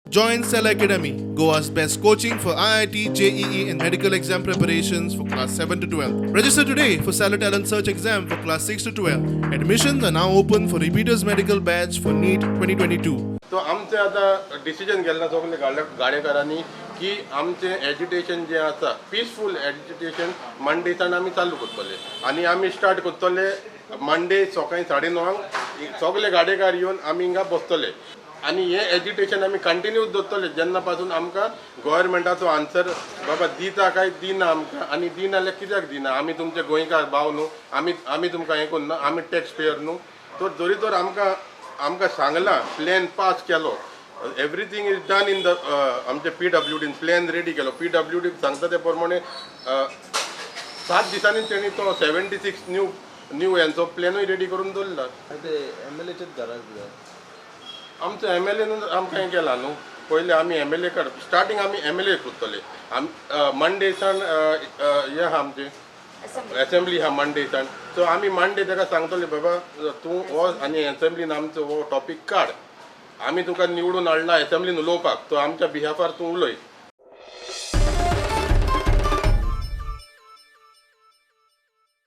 Join Cell Academy, Goa's best coaching for IIT, JEE, and medical exam preparations for class 7 to 12. Register today for Cell Talent Search exam for class 6 to 12. Admissions are now open for repeaters medical batch for NEET 2022. तो आमचे आता decision घेतला सगळे गाडेकारांनी की आमचे एज्युटेशन जे आसा peaceful एज्युटेशन मंडेसान आमी चालू करतले आनी आमी स्टार्ट करतले मंडे सकाळी 9:30 सगळे गाडेकार येवन आमी हिंगा बसतले आनी हे एज्युटेशन आमी कंटिन्यू दवरतले जेन्ना पासून आमकां गव्हर्मेंटाचो आन्सर बाबा दिता काय दिना आमकां आनी दिना जाल्यार कित्याक दिना आमी तुमचे गोंयकार भाव न्हू आमी तुमकां हें करना आमी टॅक्स पेयर न्हू तर जरी तर आमकां सांगला प्लॅन पास केलो everything is done in the आमचे PWDन प्लॅन रेडी केलो PWD सांगता ते प्रमाणे 7 दिसांनी तेणी तो 76 न्यू यांचो प्लॅनूय रेडी करून दवरला MLAचेच घरात आमचो MLA आमकां हें केलां न्हू पयलीं आमी MLA स्टार्टींग आमी MLA करतले मंडेसान हें आहा आमचें असेंब्ली हा मंडेसान सो आमी मंडे ताका सांगतले बाबा तूं हो आनी असेंब्लीन आमचो हो टॉपीक काड आमी तुका निवडून हाडला असेंब्लीन उलोवपाक तो आमच्या बिहाफार तूं उलय